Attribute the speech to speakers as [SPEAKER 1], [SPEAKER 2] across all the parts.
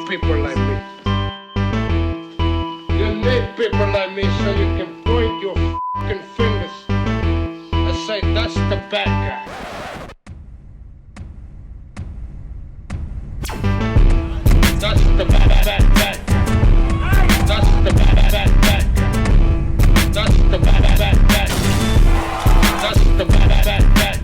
[SPEAKER 1] people like me. You need people like me so you can point your fucking fingers and say, that's the bad guy. That's the bad guy. That's the bad guy. That's the bad guy. That's the bad guy.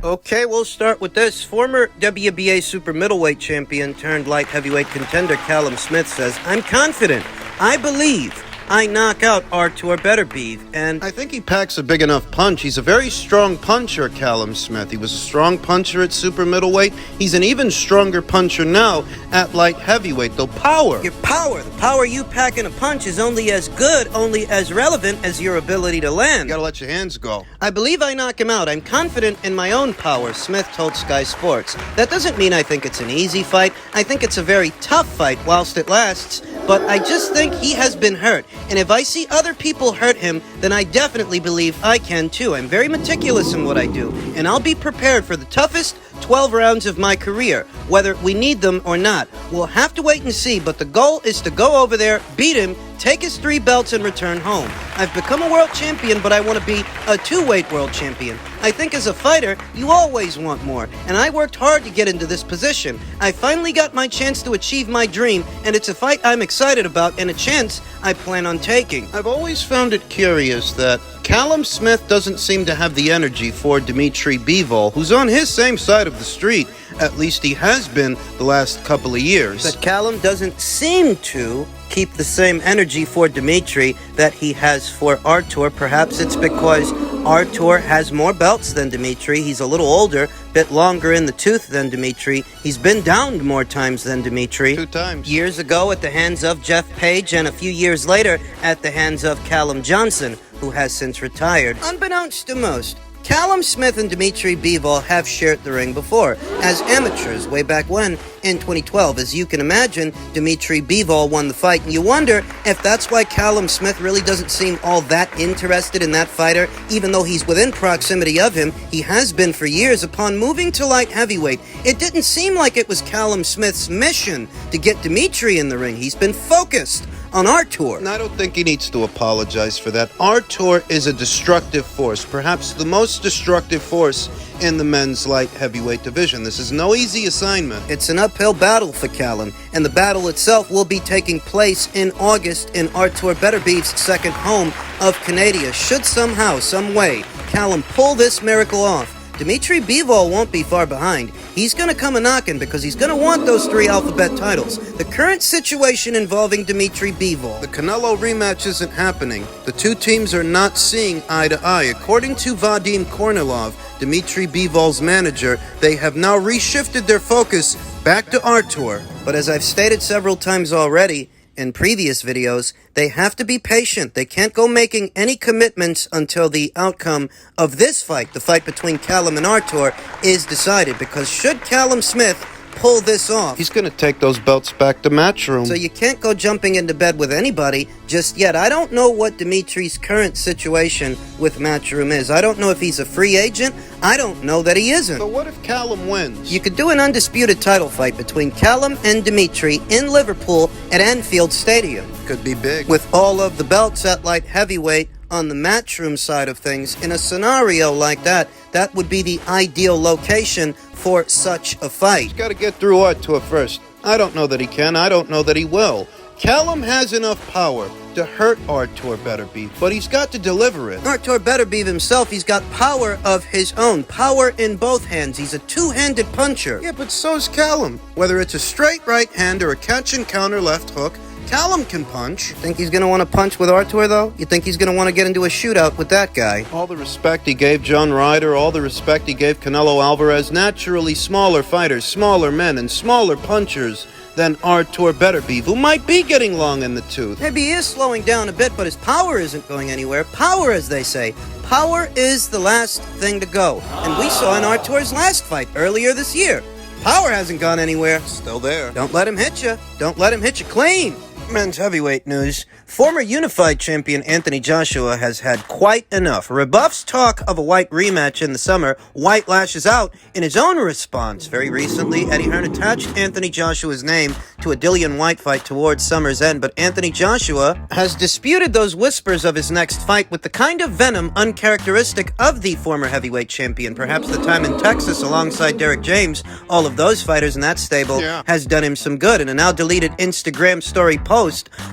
[SPEAKER 2] Okay, we'll start with this. Former WBA super middleweight champion turned light heavyweight contender Callum Smith says, I'm confident. I believe I knock out Artur Beterbiev, and I think he packs a big enough punch. He's a very strong puncher, Callum Smith. He was a strong puncher at super middleweight. He's an even stronger puncher now at light heavyweight, though power. Your power, the power you pack in a punch is only as good, only as relevant as your ability to land. You gotta let your hands go. I believe I knock him out. I'm confident in my own power, Smith told Sky Sports. That doesn't mean I think it's an easy fight. I think it's a very tough fight whilst it lasts, but I just think he has been hurt. And if I see other people hurt him, then I definitely believe I can too. I'm very meticulous in what I do, and I'll be prepared for the toughest 12 rounds of my career, whether we need them or not. We'll have to wait and see, but the goal is to go over there, beat him, take his 3 belts, and return home. I've become a world champion, but I want to be a 2-weight world champion. I think as a fighter, you always want more, and I worked hard to get into this position. I finally got my chance to achieve my dream, and it's a fight I'm excited about and a chance I plan on taking. I've always found it curious that Callum Smith doesn't seem to have the energy for Dimitri Bivol, who's on his same side of the street. At least he has been the last couple of years. But Callum doesn't seem to keep the same energy for Dimitri that he has for Artur. Perhaps it's because Artur has more belts than Dimitri. He's a little older, bit longer in the tooth than Dimitri. He's been downed more times than Dimitri. 2 times. Years ago at the hands of Jeff Page, and a few years later at the hands of Callum Johnson, who has since retired. Unbeknownst to most, Callum Smith and Dimitri Bivol have shared the ring before, as amateurs way back when, in 2012. As you can imagine, Dimitri Bivol won the fight, and you wonder if that's why Callum Smith really doesn't seem all that interested in that fighter, even though he's within proximity of him. He has been for years. Upon moving to light heavyweight, it didn't seem like it was Callum Smith's mission to get Dimitri in the ring. He's been focused on Artur. And I don't think he needs to apologize for that. Artur is a destructive force, perhaps the most destructive force in the men's light heavyweight division. This is no easy assignment. It's an uphill battle for Callum, and the battle itself will be taking place in August in Artur Beterbiev's second home of Canada. Should somehow, some way, Callum pull this miracle off, Dimitri Bivol won't be far behind. He's going to come a-knocking because he's going to want those 3 alphabet titles. The current situation involving Dimitri Bivol, the Canelo rematch isn't happening. The 2 teams are not seeing eye to eye. According to Vadim Kornilov, Dimitri Bivol's manager, they have now reshifted their focus back to Artur. But as I've stated several times already, in previous videos, they have to be patient. They can't go making any commitments until the outcome of this fight, the fight between Callum and Artur, is decided. Because should Callum Smith pull this off, he's going to take those belts back to Matchroom. So you can't go jumping into bed with anybody just yet. I don't know what Dimitri's current situation with Matchroom is. I don't know if he's a free agent. I don't know that he isn't. So what if Callum wins? You could do an undisputed title fight between Callum and Dimitri in Liverpool at Anfield Stadium. Could be big. With all of the belts at light heavyweight on the Matchroom side of things. In a scenario like that, that would be the ideal location for such a fight. He's got to get through Artur first. I don't know that he can. I don't know that he will. Callum has enough power to hurt Artur Beterbiev, but he's got to deliver it. Artur Beterbiev himself, he's got power of his own. Power in both hands. He's a 2-handed puncher. Yeah, but so's Callum. Whether it's a straight right hand or a catch and counter left hook, Callum can punch. Think he's going to want to punch with Artur, though? You think he's going to want to get into a shootout with that guy? All the respect he gave John Ryder, all the respect he gave Canelo Alvarez, naturally smaller fighters, smaller men, and smaller punchers than Artur Beterbiev, who might be getting long in the tooth. Maybe he is slowing down a bit, but his power isn't going anywhere. Power, as they say. Power is the last thing to go. And we saw in Artur's last fight earlier this year. power hasn't gone anywhere.
[SPEAKER 3] Still there.
[SPEAKER 2] Don't let him hit you. Don't let him hit you clean. Men's heavyweight news. Former unified champion Anthony Joshua has had quite enough. Rebuffs talk of a Whyte rematch in the summer. Whyte lashes out in his own response. Very recently, Eddie Hearn attached Anthony Joshua's name to a Dillian Whyte fight towards summer's end, but Anthony Joshua has disputed those whispers of his next fight with the kind of venom uncharacteristic of the former heavyweight champion. Perhaps the time in Texas alongside Derek James, all of those fighters in that stable, has done him some good. In a now deleted Instagram story post,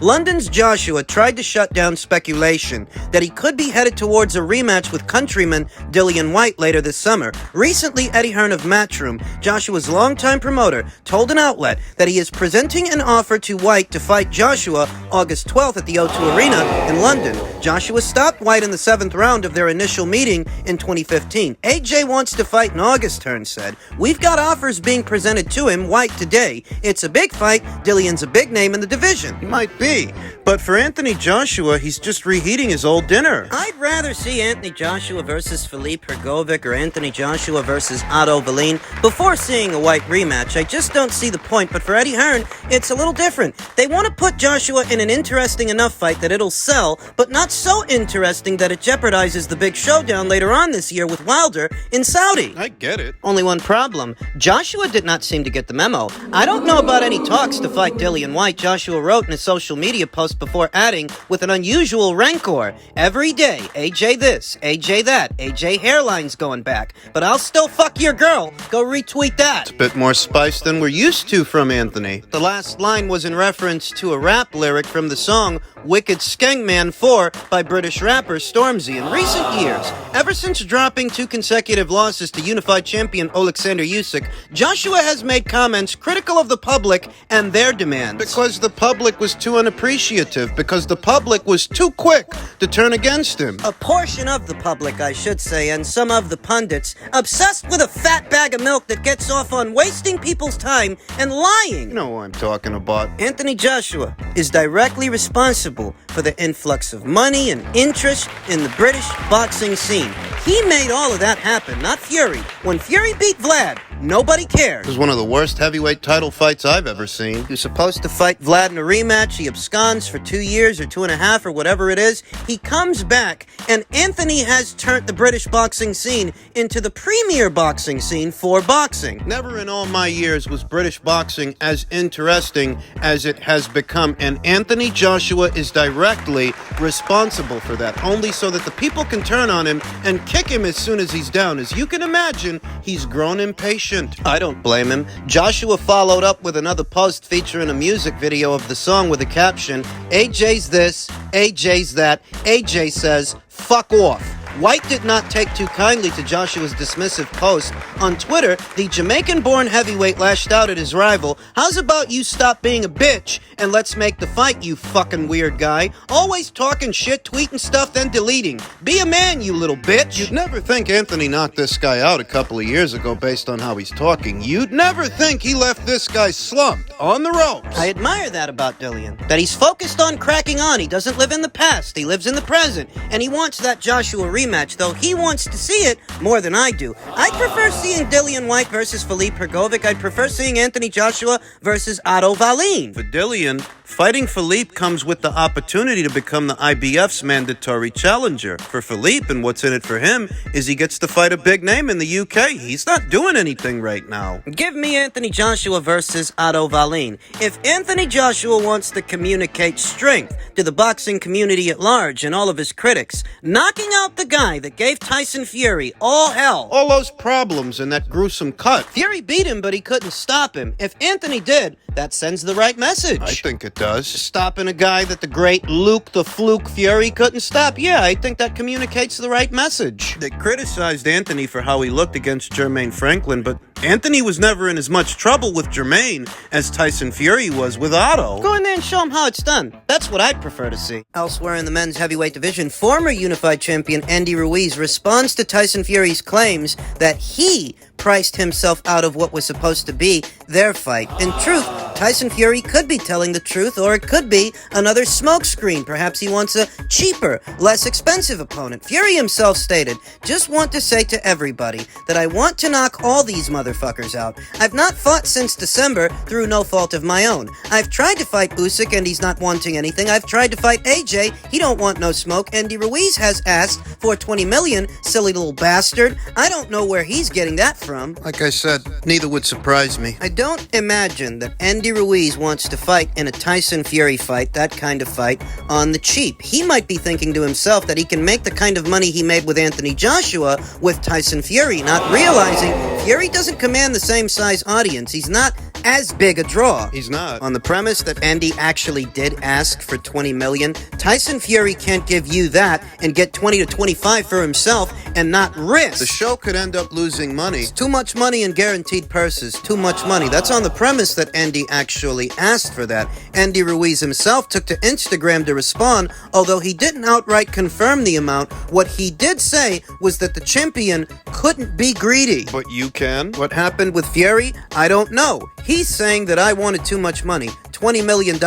[SPEAKER 2] London's Joshua tried to shut down speculation that he could be headed towards a rematch with countryman Dillian Whyte later this summer. Recently, Eddie Hearn of Matchroom, Joshua's longtime promoter, told an outlet that he is presenting an offer to Whyte to fight Joshua August 12th at the O2 Arena in London. Joshua stopped Whyte in the 7th round of their initial meeting in 2015. AJ wants to fight in August, Hearn said. We've got offers being presented to him, Whyte, today. It's a big fight. Dillian's a big name in the division.
[SPEAKER 3] He might be, but for Anthony Joshua, he's just reheating his old dinner.
[SPEAKER 2] I'd rather see Anthony Joshua versus Filip Hrgovic or Anthony Joshua versus Otto Wallin before seeing a Whyte rematch. I just don't see the point, but for Eddie Hearn, it's a little different. They want to put Joshua in an interesting enough fight that it'll sell, but not so interesting that it jeopardizes the big showdown later on this year with Wilder in Saudi.
[SPEAKER 3] I get it.
[SPEAKER 2] Only one problem. Joshua did not seem to get the memo. I don't know about any talks to fight Dillian Whyte, Joshua wrote in a social media post before adding with an unusual rancor. Every day, AJ this, AJ that, AJ hairline's going back. But I'll still fuck your girl. Go retweet that.
[SPEAKER 3] It's a bit more spice than we're used to from Anthony.
[SPEAKER 2] The last line was in reference to a rap lyric from the song Wicked Skengman 4 by British rapper Stormzy. In recent years, ever since dropping 2 consecutive losses to unified champion Alexander Usyk, Joshua has made comments critical of the public and their demands.
[SPEAKER 3] Because the public was too unappreciative. Because the public was too quick to turn against him.
[SPEAKER 2] A portion of the public, I should say, and some of the pundits, obsessed with a fat bag of milk that gets off on wasting people's time and lying.
[SPEAKER 3] You know what I'm talking about.
[SPEAKER 2] Anthony Joshua is directly responsible for the influx of money and interest in the British boxing scene. He made all of that happen, not Fury. When Fury beat Vlad, nobody cared.
[SPEAKER 3] It was one of the worst heavyweight title fights I've ever seen.
[SPEAKER 2] He was supposed to fight Vlad in a rematch. He absconds for 2 years or 2.5 or whatever it is. He comes back, and Anthony has turned the British boxing scene into the premier boxing scene for boxing.
[SPEAKER 3] Never in all my years was British boxing as interesting as it has become, and Anthony Joshua is directly responsible for that, only so that the people can turn on him and kick him as soon as he's down. As you can imagine, he's grown impatient.
[SPEAKER 2] I don't blame him. Joshua followed up with another post featuring a music video of the song with a caption, AJ's this, AJ's that, AJ says, fuck off. Whyte did not take too kindly to Joshua's dismissive post. On Twitter, the Jamaican-born heavyweight lashed out at his rival. How's about you stop being a bitch and let's make the fight, you fucking weird guy. Always talking shit, tweeting stuff, then deleting. Be a man, you little bitch.
[SPEAKER 3] You'd never think Anthony knocked this guy out a couple of years ago based on how he's talking. You'd never think he left this guy slumped on the ropes.
[SPEAKER 2] I admire that about Dillian. That he's focused on cracking on. He doesn't live in the past. He lives in the present. And he wants that Joshua rematch, though he wants to see it more than I do. I'd prefer seeing Dillian Whyte versus Filip Hrgovic. I'd prefer seeing Anthony Joshua versus Otto Wallin.
[SPEAKER 3] For Dillian, fighting Filip comes with the opportunity to become the IBF's mandatory challenger. For Filip, and what's in it for him, is he gets to fight a big name in the UK. He's not doing anything right now.
[SPEAKER 2] Give me Anthony Joshua versus Otto Wallin. If Anthony Joshua wants to communicate strength to the boxing community at large and all of his critics, knocking out the guy that gave Tyson Fury all hell.
[SPEAKER 3] All those problems and that gruesome cut.
[SPEAKER 2] Fury beat him, but he couldn't stop him. If Anthony did, that sends the right message.
[SPEAKER 3] I think it does.
[SPEAKER 2] Stopping a guy that the great Luke the Fluke Fury couldn't stop. Yeah, I think that communicates the right message.
[SPEAKER 3] They criticized Anthony for how he looked against Jermaine Franklin, but Anthony was never in as much trouble with Jermaine as Tyson Fury was with Otto.
[SPEAKER 2] Go in there and show him how it's done. That's what I'd prefer to see. Elsewhere in the men's heavyweight division, former unified champion Andy Ruiz responds to Tyson Fury's claims that he priced himself out of what was supposed to be their fight. In truth, Tyson Fury could be telling the truth, or it could be another smokescreen. Perhaps he wants a cheaper, less expensive opponent. Fury himself stated, "Just want to say to everybody that I want to knock all these motherfuckers out. I've not fought since December through no fault of my own. I've tried to fight Usyk and he's not wanting anything. I've tried to fight AJ, he don't want no smoke. Andy Ruiz has asked for 20 million, silly little bastard. I don't know where he's getting that from."
[SPEAKER 3] Like I said, neither would surprise me.
[SPEAKER 2] I don't imagine that Andy Ruiz wants to fight in a Tyson Fury fight, that kind of fight, on the cheap. He might be thinking to himself that he can make the kind of money he made with Anthony Joshua with Tyson Fury, not realizing Fury doesn't command the same size audience. He's not as big a draw.
[SPEAKER 3] He's not.
[SPEAKER 2] On the premise that Andy actually did ask for 20 million, Tyson Fury can't give you that and get 20 to 25 for himself and not risk.
[SPEAKER 3] The show could end up losing money.
[SPEAKER 2] Too much money in guaranteed purses. Too much money. That's on the premise that Andy actually asked for that. Andy Ruiz himself took to Instagram to respond, although he didn't outright confirm the amount. What he did say was that the champion couldn't be greedy.
[SPEAKER 3] But you can?
[SPEAKER 2] What happened with Fury? I don't know. He's saying that I wanted too much money. $20 million.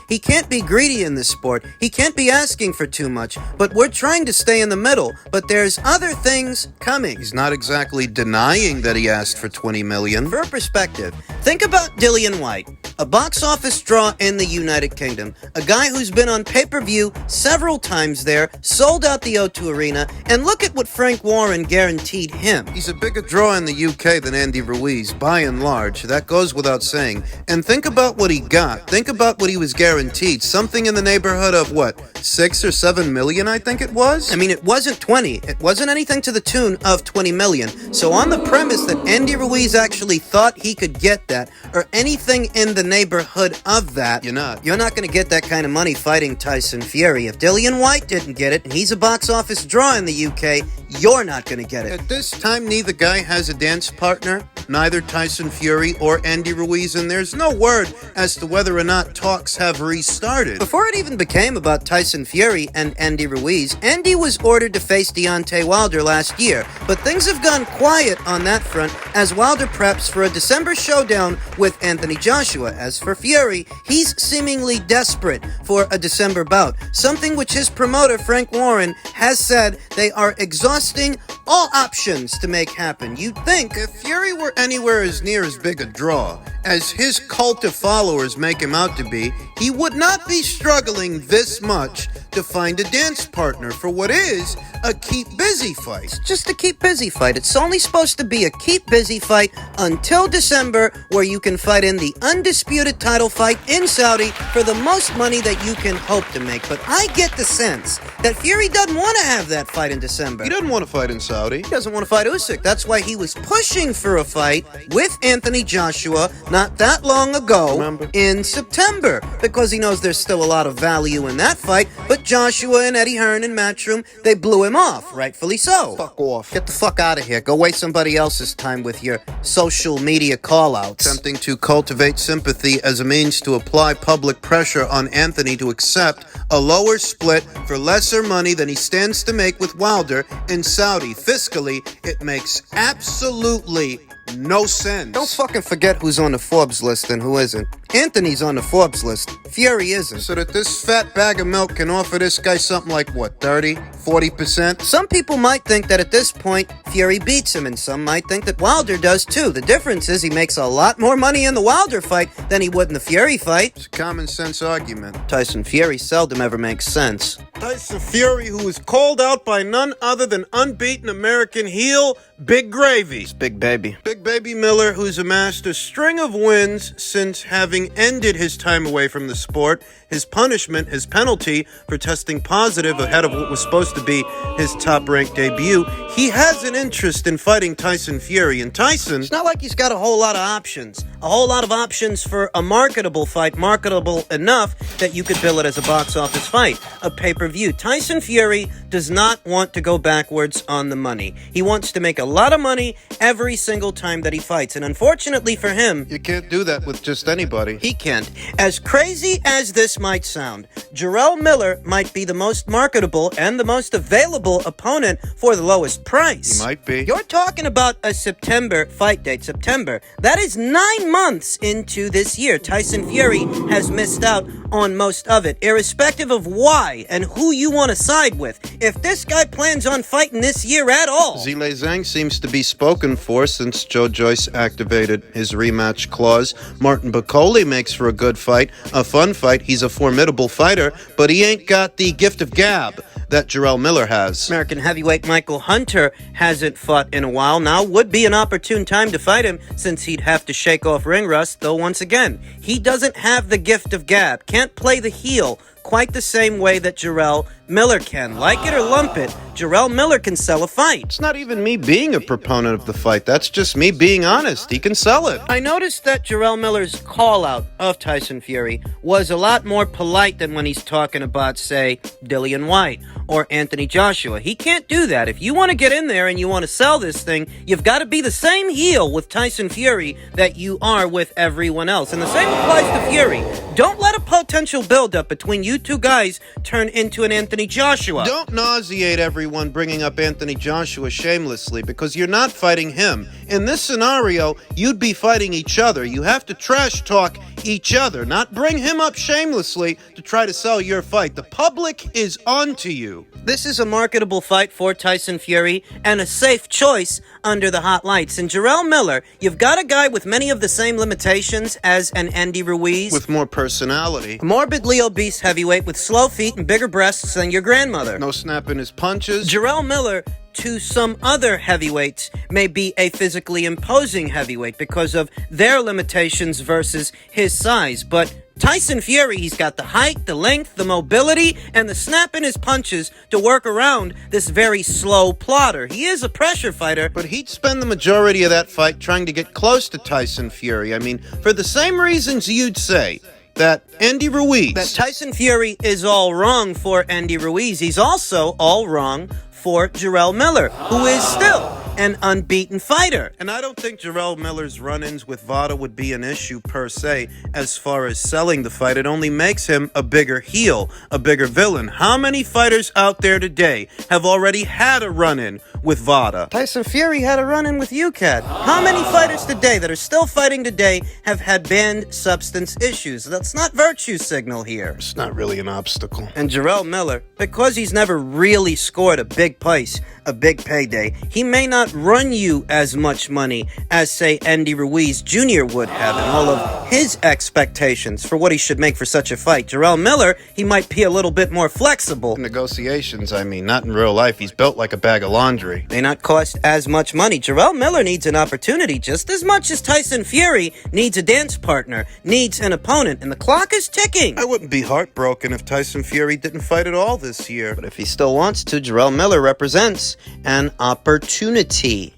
[SPEAKER 2] He can't be greedy in this sport. He can't be asking for too much. But we're trying to stay in the middle. But there's other things coming.
[SPEAKER 3] He's not exactly denying that he asked for 20 million.
[SPEAKER 2] For perspective, think about Dillian Whyte, a box office draw in the United Kingdom, a guy who's been on pay-per-view several times there, sold out the O2 Arena, and look at what Frank Warren guaranteed him.
[SPEAKER 3] He's a bigger draw in the UK than Andy Ruiz, by and large. That goes without saying. And think about what he got. Think about what he was guaranteed. Something in the neighborhood of, what, 6 or 7 million, I think it was?
[SPEAKER 2] I mean, it wasn't 20. It wasn't anything to the tune of 20 million. So on the premise that Andy Ruiz actually thought he could get that, or anything in the neighborhood of that,
[SPEAKER 3] You're not.
[SPEAKER 2] You're not going to get that kind of money fighting Tyson Fury. If Dillian Whyte didn't get it, and he's a box office draw in the UK, you're not going to get it.
[SPEAKER 3] At this time, neither guy has a dance partner, neither Tyson Fury or Andy Ruiz, and there's no word as to whether or not talks have restarted.
[SPEAKER 2] Before it even became about Tyson Fury and Andy Ruiz, Andy was ordered to face Deontay Wilder last year, but things have gone quiet on that front as Wilder preps for a December showdown with Anthony Joshua. As for Fury, he's seemingly desperate for a December bout, something which his promoter Frank Warren has said they are exhausting all options to make happen. You'd think
[SPEAKER 3] If Fury were anywhere as near as big a draw as his cult of followers make him out to be, he would not be struggling this much to find a dance partner for what is a keep busy fight.
[SPEAKER 2] just a keep busy fight. It's only supposed to be a keep busy fight until December, where you can fight in the undisputed title fight in Saudi for the most money that you can hope to make. But I get the sense that Fury doesn't want to have that fight in December.
[SPEAKER 3] He doesn't want to fight in Saudi.
[SPEAKER 2] He doesn't want to fight Usyk. That's why he was pushing for a fight with Anthony Joshua not that long ago.
[SPEAKER 3] Remember?
[SPEAKER 2] In September, because he knows there's still a lot of value in that fight. But Joshua and Eddie Hearn and Matchroom, they blew him off, rightfully so.
[SPEAKER 3] Fuck off.
[SPEAKER 2] Get the fuck out of here. Go waste somebody else's time with your social media call-outs.
[SPEAKER 3] Attempting to cultivate sympathy as a means to apply public pressure on Anthony to accept a lower split for lesser money than he stands to make with Wilder in Saudi. Fiscally, it makes absolutely no sense.
[SPEAKER 2] Don't fucking forget who's on the Forbes list and who isn't. Anthony's on the Forbes list. Fury isn't.
[SPEAKER 3] So that this fat bag of milk can offer this guy something like, what, 30, 40%?
[SPEAKER 2] Some people might think that at this point, Fury beats him, and some might think that Wilder does too. The difference is he makes a lot more money in the Wilder fight than he would in the Fury fight.
[SPEAKER 3] It's a common sense argument.
[SPEAKER 2] Tyson Fury seldom ever makes sense.
[SPEAKER 3] Tyson Fury, who was called out by none other than unbeaten American heel Big Gravy.
[SPEAKER 2] It's Big Baby.
[SPEAKER 3] Big Baby Miller, who's amassed a string of wins since having ended his time away from the sport. His punishment, his penalty for testing positive ahead of what was supposed to be his top-ranked debut. He has an interest in fighting Tyson Fury, and Tyson...
[SPEAKER 2] It's not like he's got a whole lot of options. a whole lot of options for a marketable fight, marketable enough that you could bill it as a box office fight, a pay-per-view. Tyson Fury does not want to go backwards on the money. He wants to make a lot of money every single time that he fights, and unfortunately for him,
[SPEAKER 3] You can't do that with just anybody.
[SPEAKER 2] he can't. As crazy as this might sound, Jarrell Miller might be the most marketable and the most available opponent for the lowest price.
[SPEAKER 3] He might be.
[SPEAKER 2] You're talking about a September fight date. September. That is 9 months into this year. Tyson Fury has missed out on most of it, irrespective of why and who you want to side with. If this guy plans on fighting this year at all,
[SPEAKER 3] Zhilei Zhang seems to be spoken for since Joe Joyce activated his rematch clause. Martin Bakole makes for a good fight, a fun fight. He's a formidable fighter, but he ain't got the gift of gab that Jarrell Miller has.
[SPEAKER 2] American heavyweight Michael Hunter hasn't fought in a while. Now would be an opportune time to fight him since he'd have to shake off ring rust, though once again, he doesn't have the gift of gab, can't play the heel quite the same way that Jarrell Miller can. Like it or lump it, Jarrell Miller can sell a fight.
[SPEAKER 3] It's not even me being a proponent of the fight. That's just me being honest. He can sell it.
[SPEAKER 2] I noticed that Jarrell Miller's call-out of Tyson Fury was a lot more polite than when he's talking about, say, Dillian Whyte or Anthony Joshua. He can't do that. If you want to get in there and you want to sell this thing, you've got to be the same heel with Tyson Fury that you are with everyone else. And the same applies to Fury. Don't let a potential build-up between you two guys turn into an Anthony Joshua.
[SPEAKER 3] Don't nauseate everyone bringing up Anthony Joshua shamelessly, because you're not fighting him. In this scenario, you'd be fighting each other. You have to trash talk each other, not bring him up shamelessly to try to sell your fight. The public is onto you.
[SPEAKER 2] This is a marketable fight for Tyson Fury and a safe choice under the hot lights. And Jarrell Miller, you've got a guy with many of the same limitations as an Andy Ruiz.
[SPEAKER 3] With more personality.
[SPEAKER 2] A morbidly obese heavyweight with slow feet and bigger breasts than your grandmother.
[SPEAKER 3] No snapping his punches.
[SPEAKER 2] Jarrell Miller, to some other heavyweights, may be a physically imposing heavyweight because of their limitations versus his size. But Tyson Fury, he's got the height, the length, the mobility, and the snap in his punches to work around this very slow plotter. He is a pressure fighter,
[SPEAKER 3] But he'd spend the majority of that fight trying to get close to Tyson Fury. I mean, for the same reasons you'd say that Andy Ruiz...
[SPEAKER 2] that Tyson Fury is all wrong for Andy Ruiz. He's also all wrong for Jarrell Miller, who is still an unbeaten fighter.
[SPEAKER 3] And I don't think Jarrell Miller's run-ins with Vada would be an issue per se as far as selling the fight. It only makes him a bigger heel, a bigger villain. How many fighters out there today have already had a run-in with Vada?
[SPEAKER 2] Tyson Fury had a run-in with UCAD. How many fighters today that are still fighting today have had banned substance issues? That's not virtue signal here.
[SPEAKER 3] It's not really an obstacle.
[SPEAKER 2] And Jarrell Miller, because he's never really scored a big price, a big payday, he may not run you as much money as, say, Andy Ruiz Jr. would have, and all of his expectations for what he should make for such a fight. Jarrell Miller, he might be a little bit more flexible.
[SPEAKER 3] Negotiations, I mean, not in real life. He's built like a bag of laundry.
[SPEAKER 2] May not cost as much money. Jarrell Miller needs an opportunity just as much as Tyson Fury needs a dance partner, needs an opponent, and the clock is ticking.
[SPEAKER 3] I wouldn't be heartbroken if Tyson Fury didn't fight at all this year.
[SPEAKER 2] But if he still wants to, Jarrell Miller represents an opportunity.